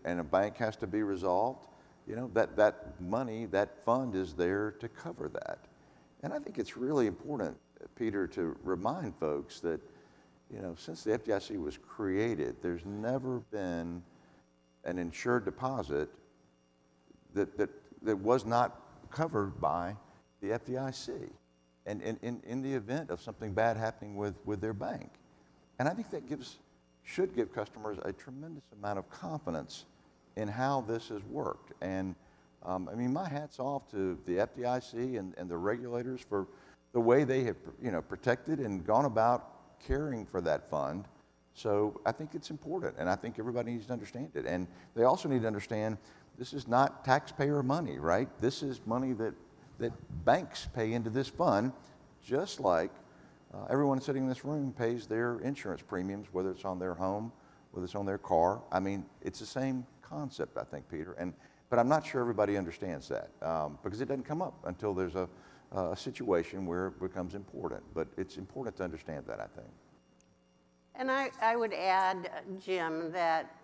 and a bank has to be resolved, you know, that money, that fund is there to cover that. And I think it's really important, Peter, to remind folks that, you know, since the FDIC was created, there's never been an insured deposit that was not covered by the FDIC, and in the event of something bad happening with their bank. And I think that should give customers a tremendous amount of confidence in how this has worked. And I mean, my hat's off to the FDIC and the regulators for the way they have, you know, protected and gone about caring for that fund. So I think it's important, and I think everybody needs to understand it. And they also need to understand this is not taxpayer money, right? This is money that banks pay into this fund, just like everyone sitting in this room pays their insurance premiums, whether it's on their home, whether it's on their car. I mean, it's the same concept, I think, Peter. But I'm not sure everybody understands that because it doesn't come up until there's a situation where it becomes important. But it's important to understand that, I think. And I would add, Jim, that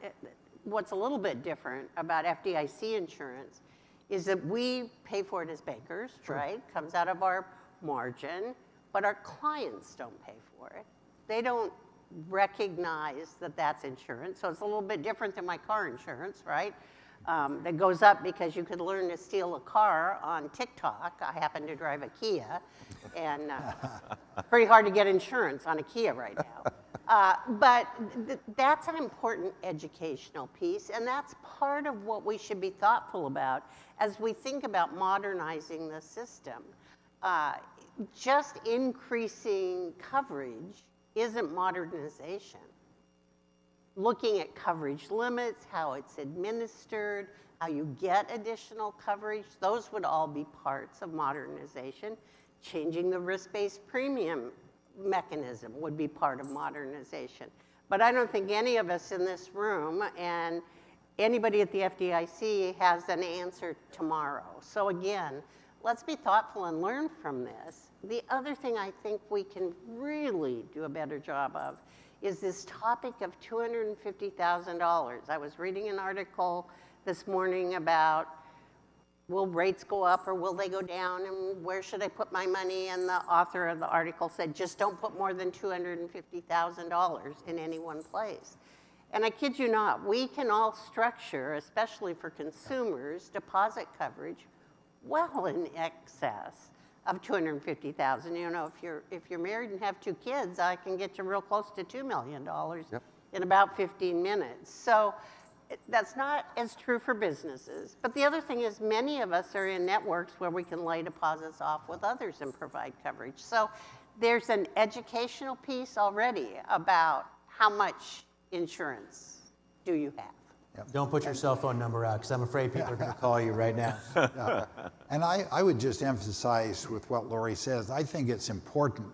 what's a little bit different about FDIC insurance is that we pay for it as bankers, sure, right? Comes out of our margin, but our clients don't pay for it. They don't recognize that that's insurance. So it's a little bit different than my car insurance, right? That goes up because you could learn to steal a car on TikTok. I happen to drive a Kia, and pretty hard to get insurance on a Kia right now. But that's an important educational piece, and that's part of what we should be thoughtful about as we think about modernizing the system. Just increasing coverage isn't modernization. Looking at coverage limits, how it's administered, how you get additional coverage, those would all be parts of modernization. Changing the risk-based premium mechanism would be part of modernization. But I don't think any of us in this room and anybody at the FDIC has an answer tomorrow. So again, let's be thoughtful and learn from this. The other thing I think we can really do a better job of is this topic of $250,000. I was reading an article this morning about will rates go up or will they go down, and where should I put my money? And the author of the article said, just don't put more than $250,000 in any one place. And I kid you not, we can all structure, especially for consumers, deposit coverage well in excess of $250,000. You know, if you're married and have 2 kids, I can get you real close to $2 million yep, in about 15 minutes. So that's not as true for businesses. But the other thing is many of us are in networks where we can lay deposits off with others and provide coverage. So there's an educational piece already about how much insurance do you have. Yep. Don't put your cell phone number out, because I'm afraid people are going to call you right now. Yeah. And I would just emphasize with what Lori says, I think it's important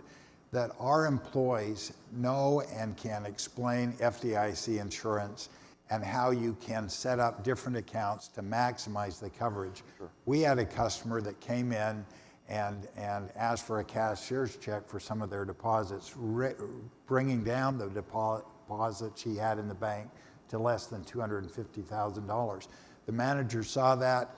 that our employees know and can explain FDIC insurance and how you can set up different accounts to maximize the coverage. Sure. We had a customer that came in and asked for a cashier's check for some of their deposits, bringing down the deposit she had in the bank to less than $250,000. The manager saw that.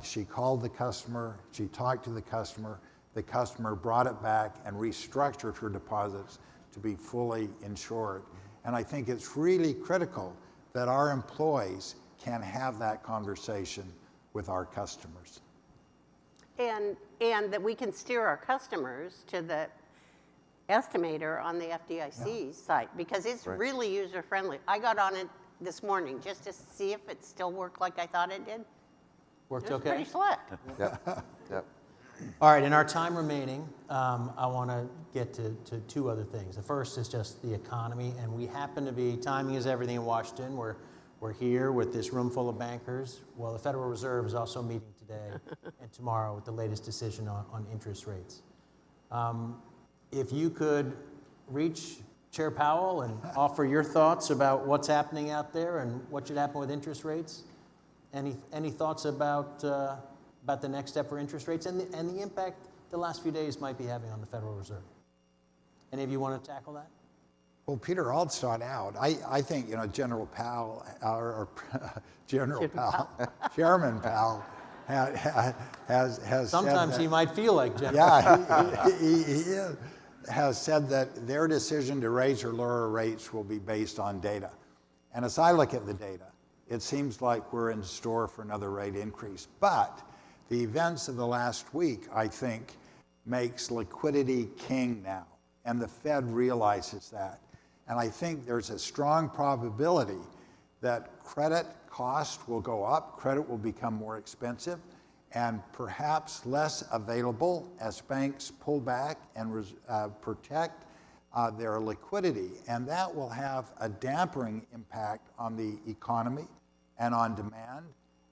She called the customer. She talked to the customer brought it back and restructured her deposits to be fully insured. And I think it's really critical that our employees can have that conversation with our customers. And that we can steer our customers to the estimator on the FDIC site, because it's right, really user-friendly. I got on it this morning just to see if it still worked like I thought it did. Worked it was okay? Pretty slick. Yep. Yep. All right, in our time remaining, I want to get to 2 other things. The first is just the economy, and we happen to be, timing is everything in Washington. We're here with this room full of bankers. Well, the Federal Reserve is also meeting today and tomorrow with the latest decision on interest rates. If you could reach Chair Powell and offer your thoughts about what's happening out there and what should happen with interest rates, any thoughts about the next step for interest rates and the impact the last few days might be having on the Federal Reserve? Any of you want to tackle that? Well, Peter, I'll start out. I think, General Powell, or General Powell, Chairman Powell has said Sometimes that, he might feel like General. yeah, he has said that their decision to raise or lower rates will be based on data. And as I look at the data, it seems like we're in store for another rate increase. But the events of the last week, I think, makes liquidity king now. And the Fed realizes that. And I think there's a strong probability that credit cost will go up, credit will become more expensive, and perhaps less available as banks pull back and protect their liquidity. And that will have a dampening impact on the economy and on demand,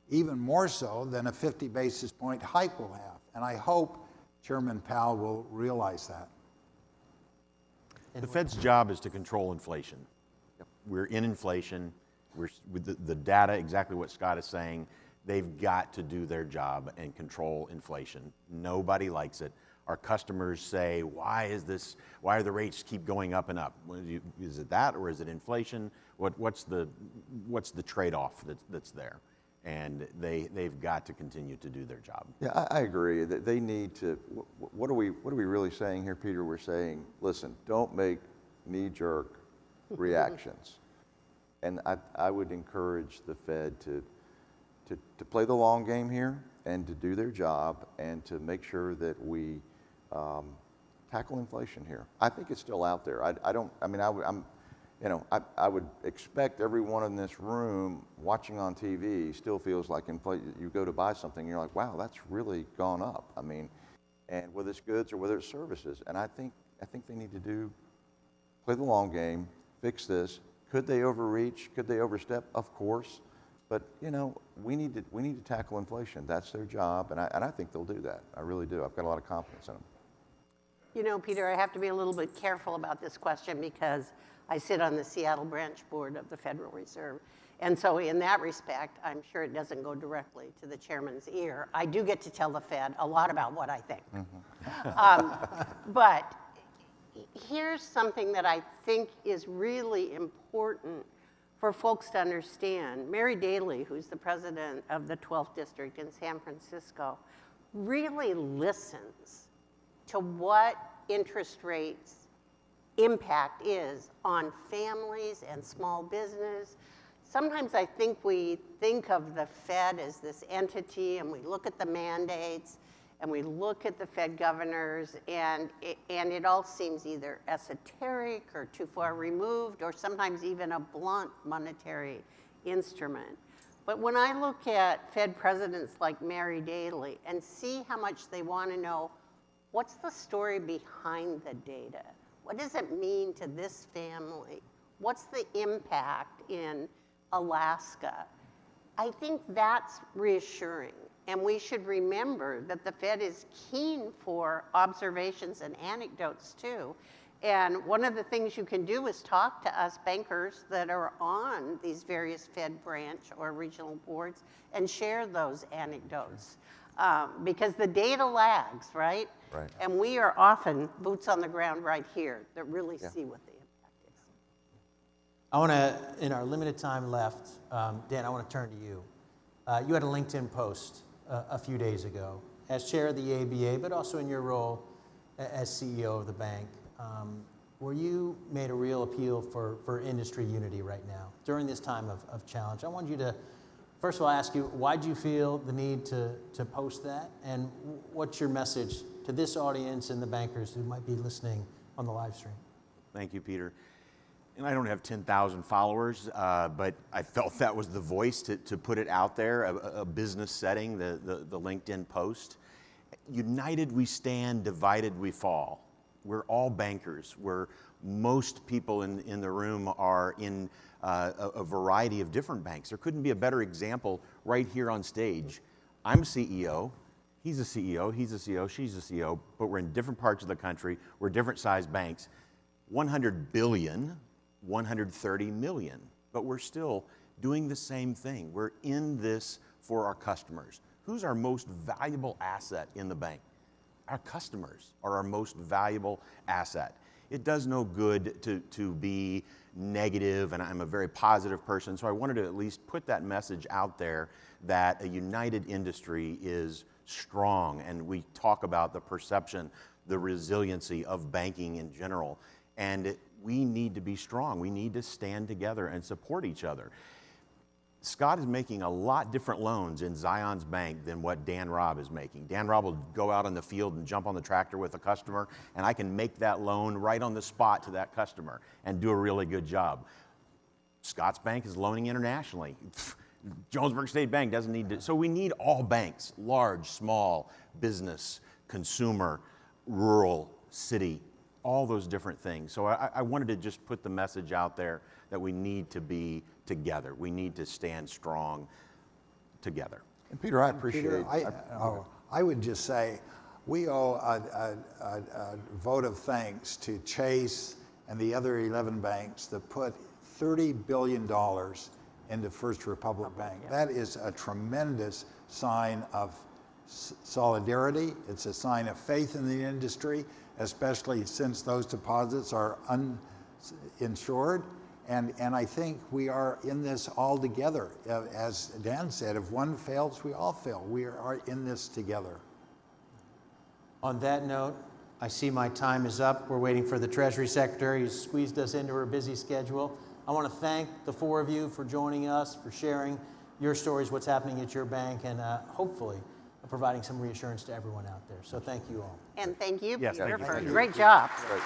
even more so than a 50 basis point hike will have. And I hope Chairman Powell will realize that. The Fed's job is to control inflation. We're in inflation. We're with the data, exactly what Scott is saying. They've got to do their job and control inflation. Nobody likes it. Our customers say, why are the rates keep going up and up? Is it that, or is it inflation? What's the trade-off that's there? And they've got to continue to do their job. Yeah, I agree that they need to. What are we really saying here, Peter? We're saying, listen, don't make knee-jerk reactions, and I would encourage the Fed to play the long game here and to do their job and to make sure that we tackle inflation here. I think it's still out there. I would expect everyone in this room watching on TV still feels like inflation. You go to buy something, you're like, wow, that's really gone up. And whether it's goods or whether it's services, and I think they need to play the long game, fix this. Could they overreach? Could they overstep? Of course, but we need to tackle inflation. That's their job, and I think they'll do that. I really do. I've got a lot of confidence in them. Peter, I have to be a little bit careful about this question because I sit on the Seattle branch board of the Federal Reserve. And so in that respect, I'm sure it doesn't go directly to the chairman's ear. I do get to tell the Fed a lot about what I think. But here's something that I think is really important for folks to understand. Mary Daly, who's the president of the 12th District in San Francisco, really listens to what interest rates impact is on families and small business. Sometimes I think we think of the Fed as this entity, and we look at the mandates, and we look at the Fed governors, and it all seems either esoteric or too far removed, or sometimes even a blunt monetary instrument. But when I look at Fed presidents like Mary Daly and see how much they want to know, what's the story behind the data? What does it mean to this family? What's the impact in Alaska? I think that's reassuring. And we should remember that the Fed is keen for observations and anecdotes too. And one of the things you can do is talk to us bankers that are on these various Fed branch or regional boards and share those anecdotes. Because the data lags, right? Right. And we are often boots on the ground right here that really see what the impact is. I want to, in our limited time left, Dan, I want to turn to you. You had a LinkedIn post a few days ago as chair of the ABA, but also in your role as CEO of the bank, where you made a real appeal for industry unity right now during this time of challenge. I want you to, first of all, ask you, why did you feel the need to post that? And what's your message to this audience and the bankers who might be listening on the live stream? Thank you, Peter. And I don't have 10,000 followers, but I felt that was the voice to put it out there, a business setting, the LinkedIn post. United we stand, divided we fall. We're all bankers. Most people in the room are in a variety of different banks. There couldn't be a better example right here on stage. I'm a CEO. He's a CEO, he's a CEO, she's a CEO, but we're in different parts of the country. We're different sized banks. 100 billion, 130 million, but we're still doing the same thing. We're in this for our customers. Who's our most valuable asset in the bank? Our customers are our most valuable asset. it does no good to be negative, and I'm a very positive person, so I wanted to at least put that message out there that a united industry is strong, and we talk about the perception, the resiliency of banking in general, and we need to be strong. We need to stand together and support each other. Scott is making a lot different loans in Zion's bank than what Dan Robb is making. Dan Robb will go out on the field and jump on the tractor with a customer, and I can make that loan right on the spot to that customer and do a really good job. Scott's bank is loaning internationally. Jonesburg State Bank doesn't need to. So we need all banks, large, small, business, consumer, rural, city, all those different things. So I wanted to just put the message out there that we need to be together. We need to stand strong together. And Peter, I appreciate Peter, I would just say we owe a vote of thanks to Chase and the other 11 banks that put $30 billion into First Republic Bank. That is a tremendous sign of solidarity. It's a sign of faith in the industry, especially since those deposits are uninsured. And I think we are in this all together. As Dan said, if one fails, we all fail. We are in this together. On that note, I see my time is up. We're waiting for the Treasury Secretary who's squeezed us into her busy schedule. I want to thank the four of you for joining us, for sharing your stories, what's happening at your bank, and hopefully providing some reassurance to everyone out there. So thank you all. And thank you, Yes, Peter, thank you. for a Thank you. great job. Right.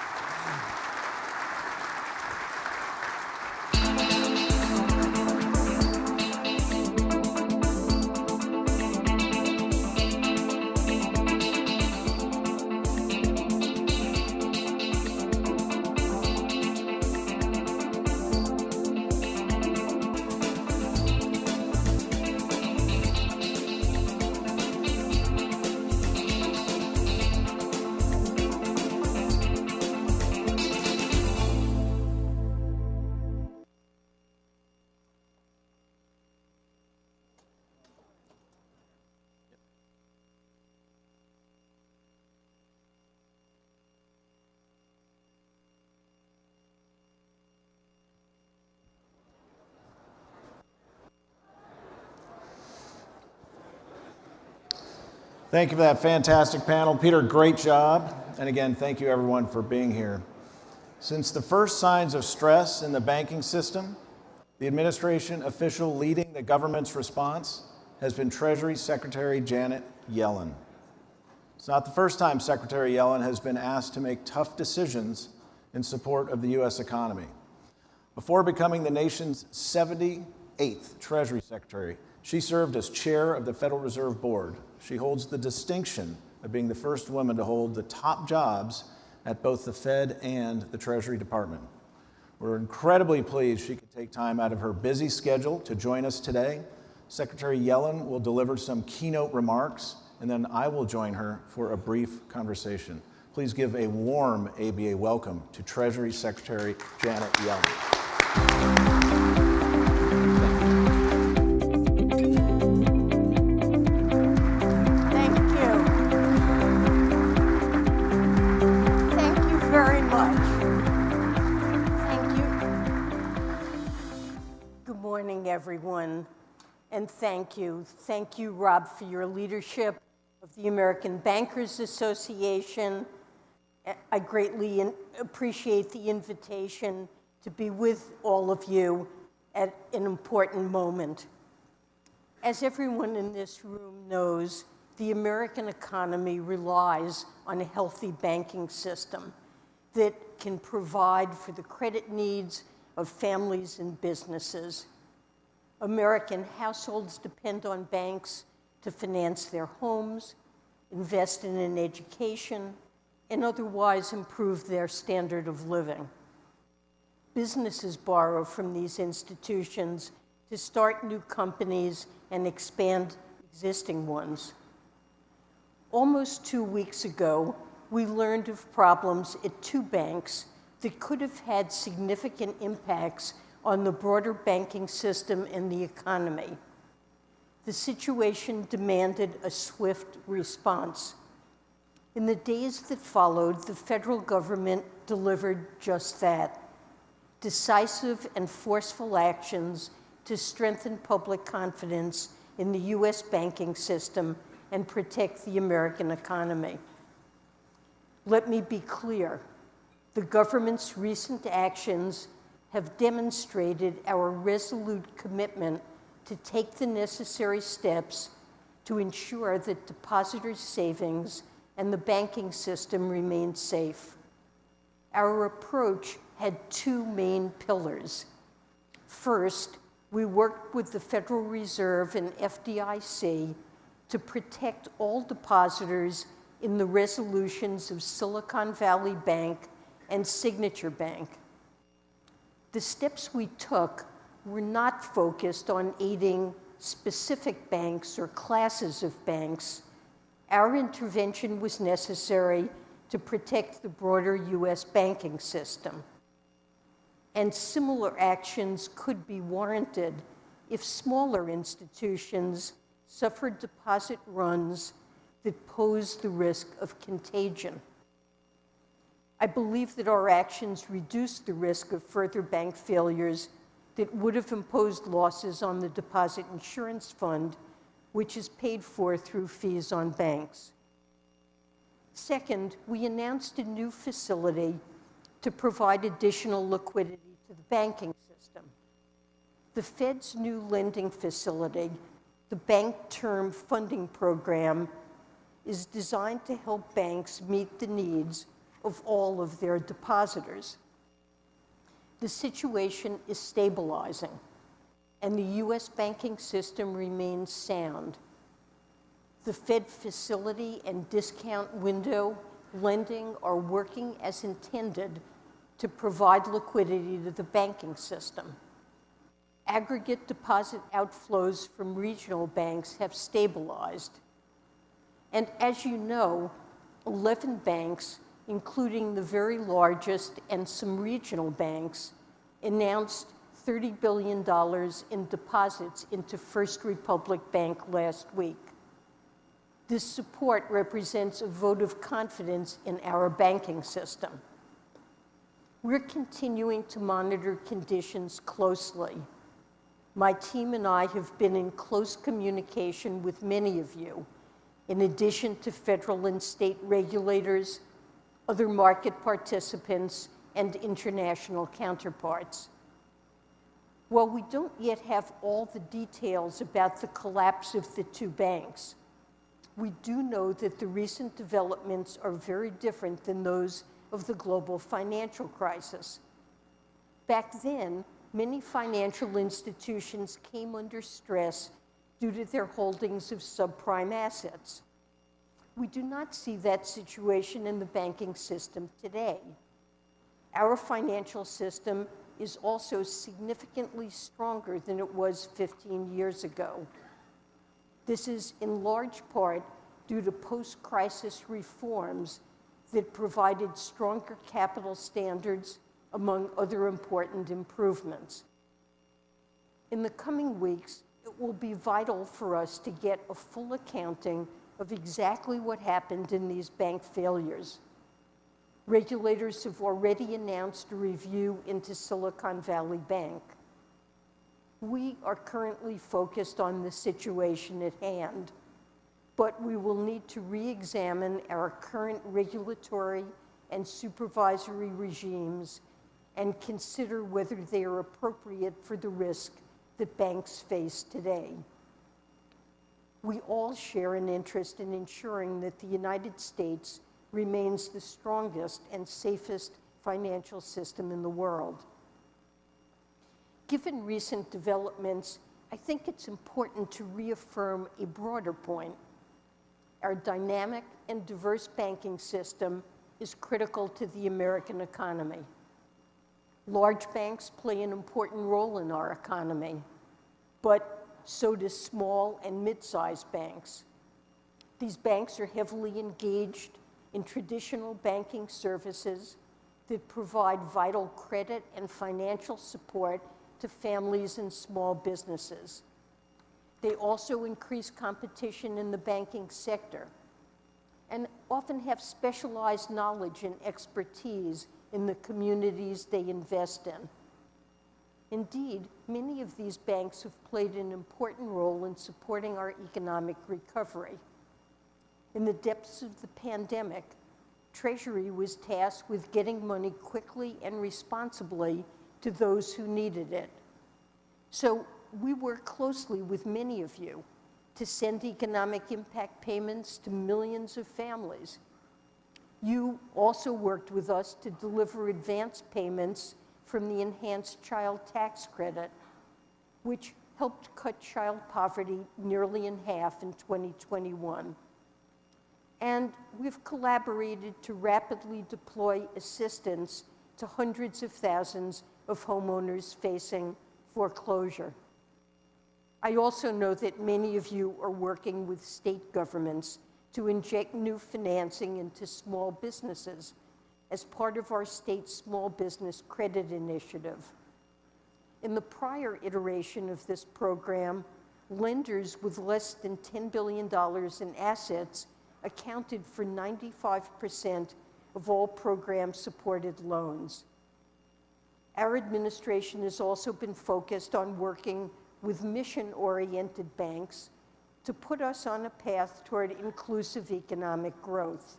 Thank you for that fantastic panel. Peter, great job. And again, thank you everyone for being here. Since the first signs of stress in the banking system, the administration official leading the government's response has been Treasury Secretary Janet Yellen. It's not the first time Secretary Yellen has been asked to make tough decisions in support of the U.S. economy. Before becoming the nation's 78th Treasury Secretary, she served as chair of the Federal Reserve Board. She holds the distinction of being the first woman to hold the top jobs at both the Fed and the Treasury Department. We're incredibly pleased she could take time out of her busy schedule to join us today. Secretary Yellen will deliver some keynote remarks, and then I will join her for a brief conversation. Please give a warm ABA welcome to Treasury Secretary Janet Yellen. Everyone, and thank you. Thank you, Rob, for your leadership of the American Bankers Association. I greatly appreciate the invitation to be with all of you at an important moment. As everyone in this room knows, the American economy relies on a healthy banking system that can provide for the credit needs of families and businesses. American households depend on banks to finance their homes, invest in an education, and otherwise improve their standard of living. Businesses borrow from these institutions to start new companies and expand existing ones. Almost 2 weeks ago, we learned of problems at two banks that could have had significant impacts on the broader banking system and the economy. The situation demanded a swift response. In the days that followed, the federal government delivered just that: decisive and forceful actions to strengthen public confidence in the U.S. banking system and protect the American economy. Let me be clear. The government's recent actions have demonstrated our resolute commitment to take the necessary steps to ensure that depositors' savings and the banking system remain safe. Our approach had two main pillars. First, we worked with the Federal Reserve and FDIC to protect all depositors in the resolutions of Silicon Valley Bank and Signature Bank. The steps we took were not focused on aiding specific banks or classes of banks. Our intervention was necessary to protect the broader U.S. banking system. And similar actions could be warranted if smaller institutions suffered deposit runs that posed the risk of contagion. I believe that our actions reduced the risk of further bank failures that would have imposed losses on the Deposit Insurance Fund, which is paid for through fees on banks. Second, we announced a new facility to provide additional liquidity to the banking system. The Fed's new lending facility, the Bank Term Funding Program, is designed to help banks meet the needs of all of their depositors. The situation is stabilizing, and the U.S. banking system remains sound. The Fed facility and discount window lending are working as intended to provide liquidity to the banking system. Aggregate deposit outflows from regional banks have stabilized. And as you know, 11 banks, including the very largest and some regional banks, announced $30 billion in deposits into First Republic Bank last week. This support represents a vote of confidence in our banking system. We're continuing to monitor conditions closely. My team and I have been in close communication with many of you, in addition to federal and state regulators, other market participants, and international counterparts. While we don't yet have all the details about the collapse of the two banks, we do know that the recent developments are very different than those of the global financial crisis. Back then, many financial institutions came under stress due to their holdings of subprime assets. We do not see that situation in the banking system today. Our financial system is also significantly stronger than it was 15 years ago. This is in large part due to post-crisis reforms that provided stronger capital standards, among other important improvements. In the coming weeks, it will be vital for us to get a full accounting of exactly what happened in these bank failures. Regulators have already announced a review into Silicon Valley Bank. We are currently focused on the situation at hand, but we will need to re-examine our current regulatory and supervisory regimes and consider whether they are appropriate for the risk that banks face today. We all share an interest in ensuring that the United States remains the strongest and safest financial system in the world. Given recent developments, I think it's important to reaffirm a broader point. Our dynamic and diverse banking system is critical to the American economy. Large banks play an important role in our economy, but so do small and mid-sized banks. These banks are heavily engaged in traditional banking services that provide vital credit and financial support to families and small businesses. They also increase competition in the banking sector. and often have specialized knowledge and expertise in the communities they invest in. Indeed, many of these banks have played an important role in supporting our economic recovery. In the depths of the pandemic, Treasury was tasked with getting money quickly and responsibly to those who needed it. So we work closely with many of you to send economic impact payments to millions of families. You also worked with us to deliver advance payments from the Enhanced Child Tax Credit, which helped cut child poverty nearly in half in 2021. And we've collaborated to rapidly deploy assistance to hundreds of thousands of homeowners facing foreclosure. I also know that many of you are working with state governments to inject new financing into small businesses as part of our state's Small Business Credit Initiative. In the prior iteration of this program, lenders with less than $10 billion in assets accounted for 95% of all program-supported loans. Our administration has also been focused on working with mission-oriented banks to put us on a path toward inclusive economic growth.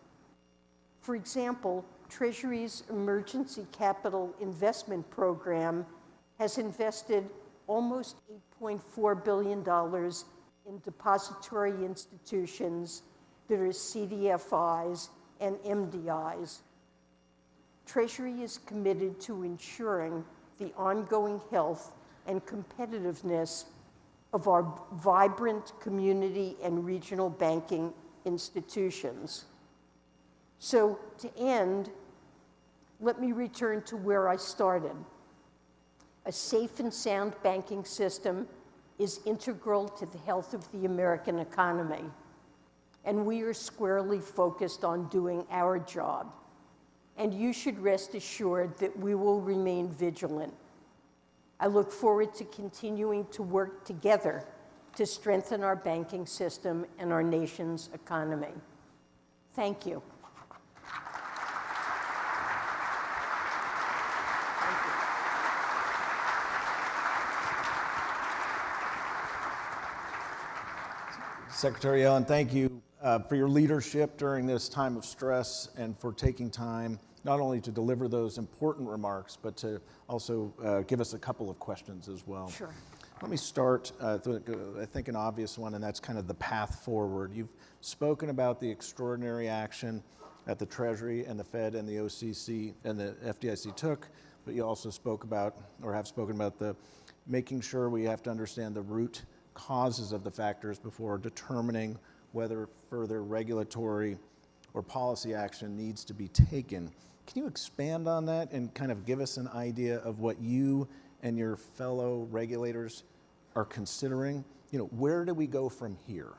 For example, Treasury's Emergency Capital Investment Program has invested almost $8.4 billion in depository institutions that are CDFIs and MDIs. Treasury is committed to ensuring the ongoing health and competitiveness of our vibrant community and regional banking institutions. So to end, let me return to where I started. A safe and sound banking system is integral to the health of the American economy, and we are squarely focused on doing our job. And you should rest assured that we will remain vigilant. I look forward to continuing to work together to strengthen our banking system and our nation's economy. Thank you. Secretary Yellen, thank you for your leadership during this time of stress and for taking time not only to deliver those important remarks, but to also give us a couple of questions as well. Sure. Let me start, I think an obvious one, and that's kind of the path forward. You've spoken about the extraordinary action that the Treasury and the Fed and the OCC and the FDIC took, but you also spoke about, or have spoken about, the making sure we have to understand the root causes of the factors before determining whether further regulatory or policy action needs to be taken. Can you expand on that and kind of give us an idea of what you and your fellow regulators are considering? You know, where do we go from here?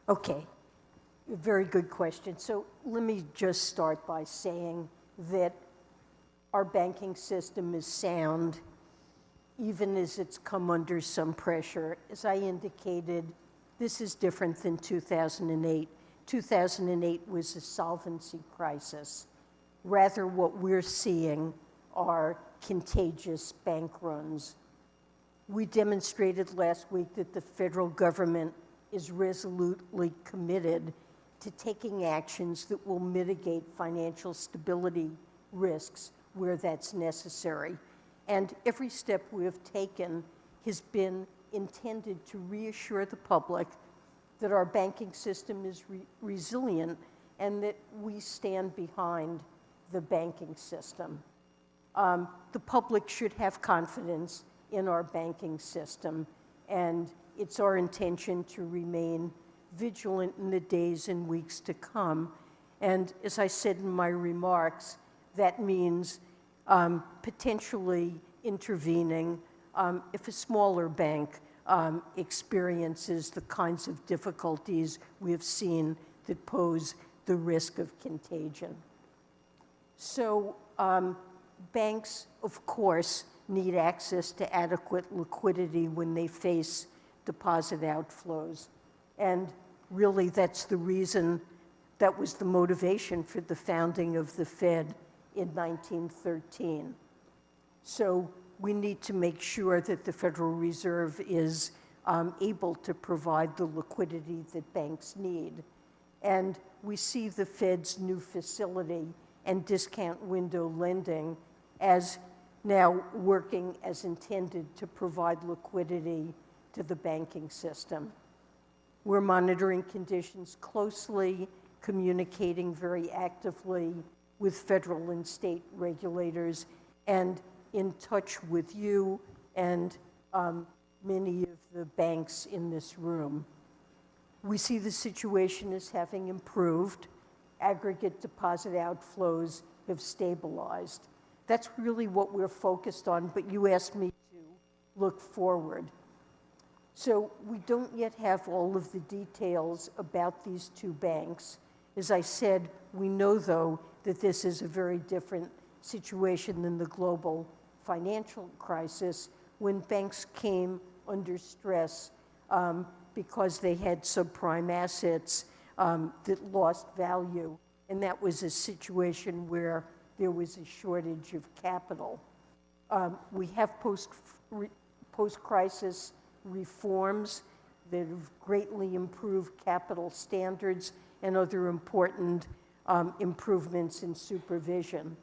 Okay, very good question. So let me just start by saying that our banking system is sound, even as it's come under some pressure. As I indicated, this is different than 2008. 2008 was a solvency crisis. Rather, what we're seeing are contagious bank runs. We demonstrated last week that the federal government is resolutely committed to taking actions that will mitigate financial stability risks where that's necessary. And every step we have taken has been intended to reassure the public that our banking system is resilient and that we stand behind the banking system. The public should have confidence in our banking system, and it's our intention to remain vigilant in the days and weeks to come. And as I said in my remarks, that means potentially intervening if a smaller bank experiences the kinds of difficulties we have seen that pose the risk of contagion. So banks, of course, need access to adequate liquidity when they face deposit outflows. And really, that's the reason That was the motivation for the founding of the Fed in 1913. So we need to make sure that the Federal Reserve is able to provide the liquidity that banks need. And we see the Fed's new facility and discount window lending as now working as intended to provide liquidity to the banking system. We're monitoring conditions closely, communicating very actively with federal and state regulators, and in touch with you and many of the banks in this room. We see the situation as having improved. Aggregate deposit outflows have stabilized. That's really what we're focused on, but you asked me to look forward. So we don't yet have all of the details about these two banks. As I said, we know, though, that this is a very different situation than the global financial crisis, when banks came under stress because they had subprime assets that lost value. And that was a situation where there was a shortage of capital. We have post-crisis reforms that have greatly improved capital standards and other important improvements in supervision.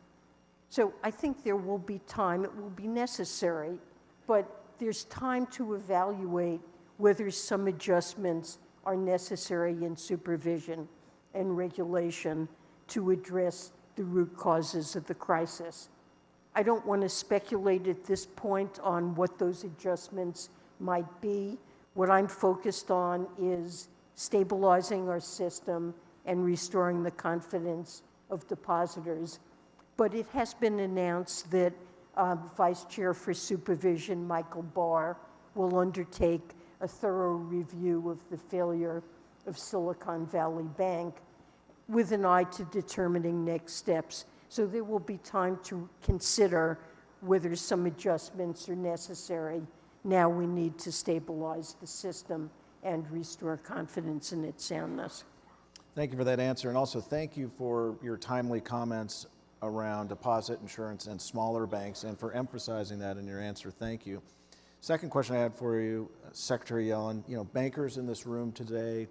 So I think there will be time, it will be necessary, but there's time to evaluate whether some adjustments are necessary in supervision and regulation to address the root causes of the crisis. I don't want to speculate at this point on what those adjustments might be. What I'm focused on is stabilizing our system and restoring the confidence of depositors. But it has been announced that Vice Chair for Supervision, Michael Barr, will undertake a thorough review of the failure of Silicon Valley Bank with an eye to determining next steps. So there will be time to consider whether some adjustments are necessary. Now we need to stabilize the system and restore confidence in its soundness. Thank you for that answer, and also thank you for your timely comments around deposit insurance and smaller banks, and for emphasizing that in your answer. Thank you. Second question I had for you, Secretary Yellen. You know, bankers in this room today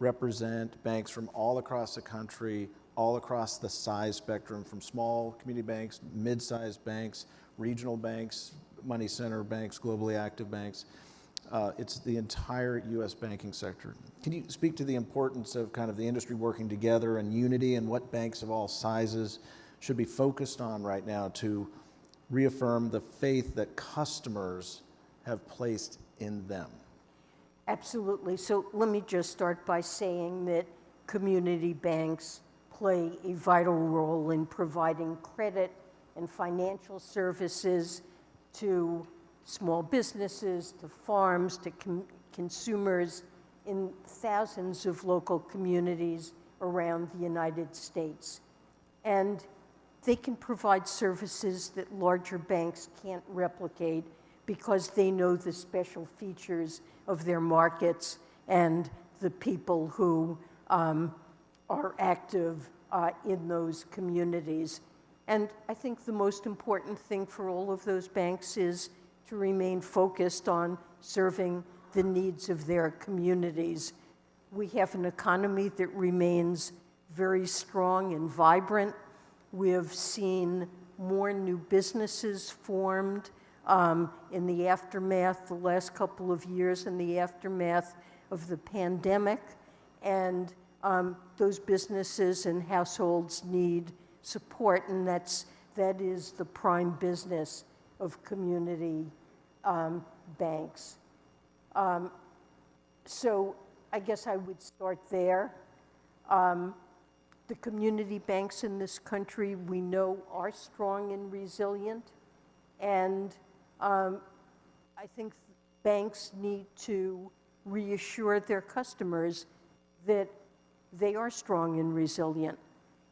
represent banks from all across the country, all across the size spectrum, from small community banks, mid-sized banks, regional banks, money center banks, globally active banks. It's the entire U.S. banking sector. Can you speak to the importance of kind of the industry working together and unity, and what banks of all sizes should be focused on right now to reaffirm the faith that customers have placed in them? Absolutely. So let me just start by saying that community banks play a vital role in providing credit and financial services to small businesses, to farms, to consumers in thousands of local communities around the United States. And they can provide services that larger banks can't replicate because they know the special features of their markets and the people who are active in those communities. And I think the most important thing for all of those banks is to remain focused on serving the needs of their communities. We have an economy that remains very strong and vibrant. We have seen more new businesses formed in the aftermath, the last couple of years in the aftermath of the pandemic. And those businesses and households need support, and that is the prime business of community banks. So I guess I would start there. The community banks in this country, we know, are strong and resilient, and I think banks need to reassure their customers that they are strong and resilient,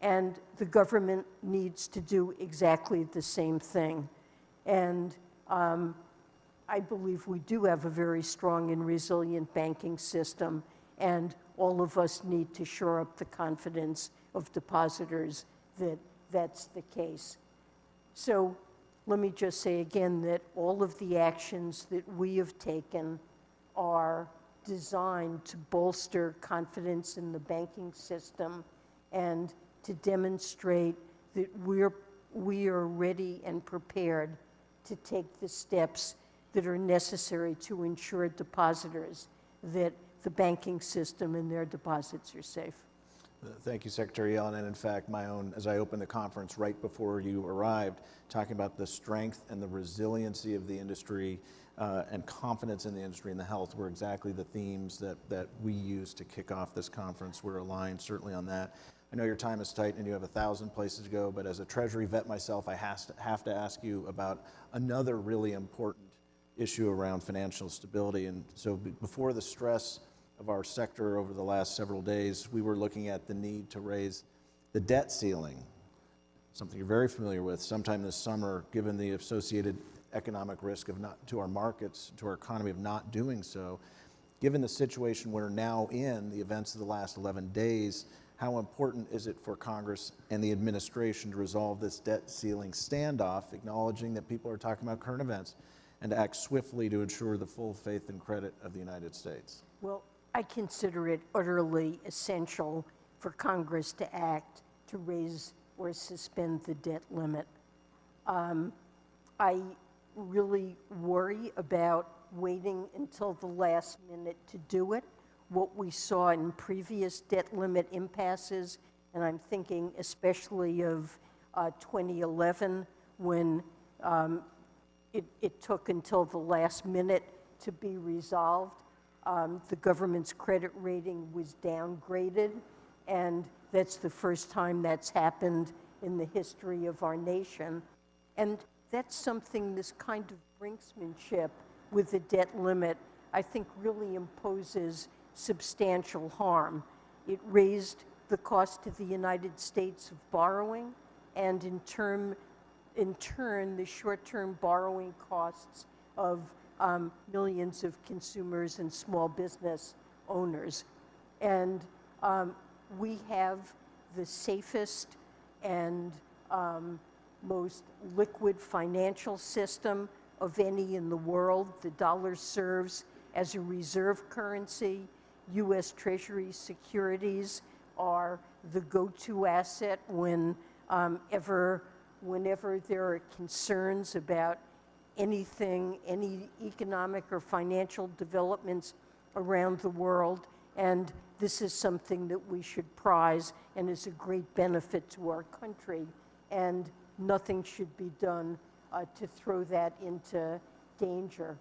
and the government needs to do exactly the same thing. And I believe we do have a very strong and resilient banking system, and all of us need to shore up the confidence of depositors that that's the case. So let me just say again that all of the actions that we have taken are designed to bolster confidence in the banking system and to demonstrate that we are ready and prepared to take the steps that are necessary to ensure depositors that the banking system and their deposits are safe. Thank you, Secretary Yellen. And in fact, my own, as I opened the conference right before you arrived, talking about the strength and the resiliency of the industry and confidence in the industry and the health were exactly the themes that we used to kick off this conference. We're aligned certainly on that. I know your time is tight and you have 1,000 places to go, but as a Treasury vet myself, I have to ask you about another really important issue around financial stability. And so before the stress of our sector over the last several days, we were looking at the need to raise the debt ceiling, something you're very familiar with, sometime this summer, given the associated economic risk of not to our markets, to our economy of not doing so. Given the situation we're now in, the events of the last 11 days, how important is it for Congress and the administration to resolve this debt ceiling standoff, acknowledging that people are talking about current events, and to act swiftly to ensure the full faith and credit of the United States? Well, I consider it utterly essential for Congress to act to raise or suspend the debt limit. I really worry about waiting until the last minute to do it. What we saw in previous debt limit impasses, and I'm thinking especially of 2011 when it took until the last minute to be resolved. The government's credit rating was downgraded, and that's the first time that's happened in the history of our nation. And that's something, this kind of brinksmanship with the debt limit, I think really imposes substantial harm. It raised the cost to the United States of borrowing, and in turn, the short-term borrowing costs of millions of consumers and small business owners. And we have the safest and most liquid financial system of any in the world. The dollar serves as a reserve currency. U.S. Treasury securities are the go-to asset whenever there are concerns about anything, any economic or financial developments around the world. And this is something that we should prize and is a great benefit to our country. And nothing should be done to throw that into danger.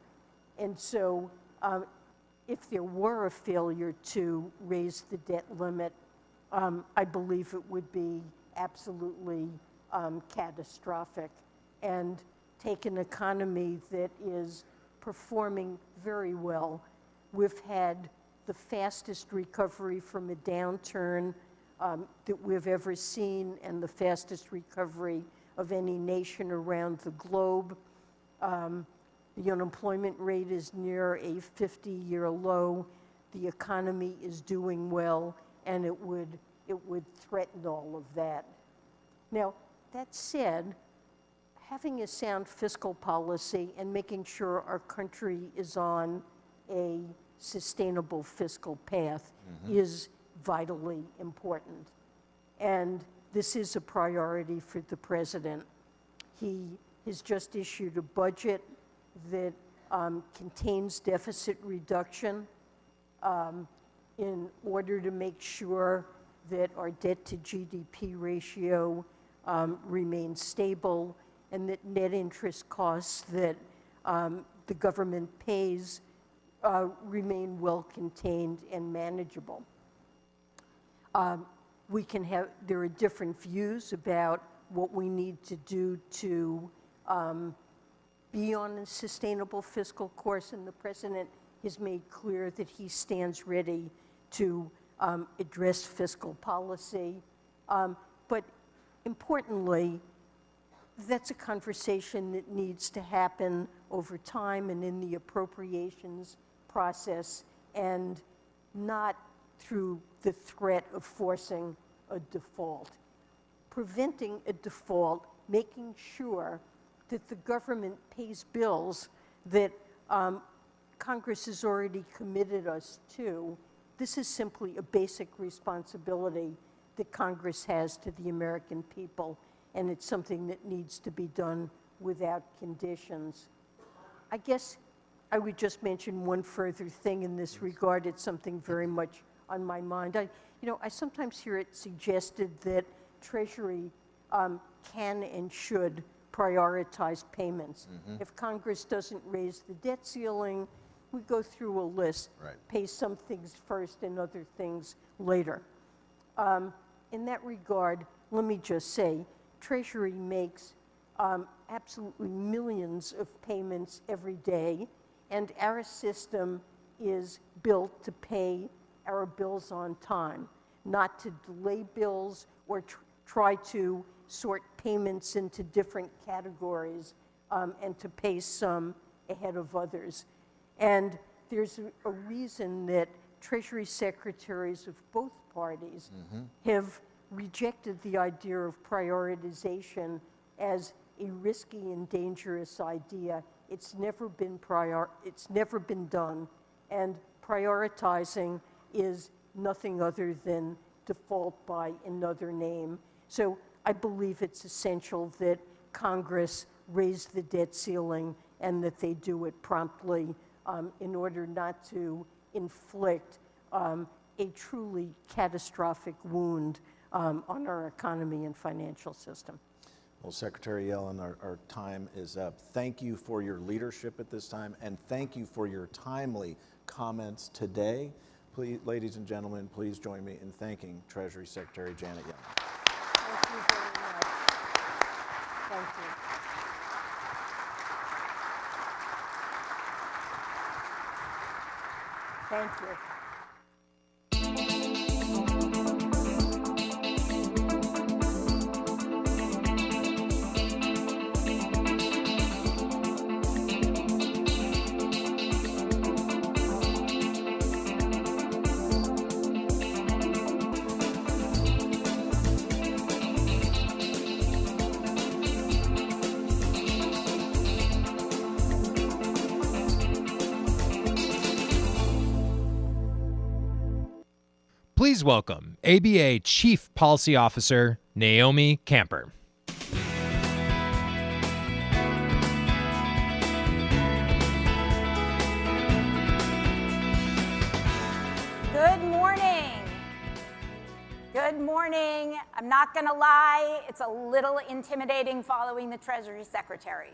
And so if there were a failure to raise the debt limit, I believe it would be absolutely catastrophic and take an economy that is performing very well. We've had the fastest recovery from a downturn that we've ever seen, and the fastest recovery of any nation around the globe. The unemployment rate is near a 50-year low. The economy is doing well, and it would threaten all of that. Now, that said, having a sound fiscal policy and making sure our country is on a sustainable fiscal path is vitally important. And this is a priority for the president. He has just issued a budget that contains deficit reduction in order to make sure that our debt to GDP ratio remains stable and that net interest costs that the government pays remain well contained and manageable. There are different views about what we need to do to be on a sustainable fiscal course, and the president has made clear that he stands ready to address fiscal policy. But importantly, that's a conversation that needs to happen over time and in the appropriations process, and not through the threat of forcing a default. Preventing a default, making sure that the government pays bills that Congress has already committed us to, this is simply a basic responsibility that Congress has to the American people, and it's something that needs to be done without conditions. I guess I would just mention one further thing in this regard. It's something very much on my mind. I sometimes hear it suggested that Treasury can and should prioritize payments. If Congress doesn't raise the debt ceiling, we go through a list, pay some things first and other things later. In that regard, let me just say, Treasury makes absolutely millions of payments every day, and our system is built to pay our bills on time, not to delay bills or try to sort payments into different categories and to pay some ahead of others. And there's a reason that Treasury secretaries of both parties have rejected the idea of prioritization as a risky and dangerous idea. It's never been done, and prioritizing is nothing other than default by another name. So I believe it's essential that Congress raise the debt ceiling and that they do it promptly in order not to inflict a truly catastrophic wound on our economy and financial system. Well, Secretary Yellen, our time is up. Thank you for your leadership at this time, and thank you for your timely comments today. Please, ladies and gentlemen, please join me in thanking Treasury Secretary Janet Yellen. Thank you very much. Thank you. Thank you. Please welcome ABA Chief Policy Officer Naomi Camper. Good morning. Good morning. I'm not going to lie, it's a little intimidating following the Treasury Secretary.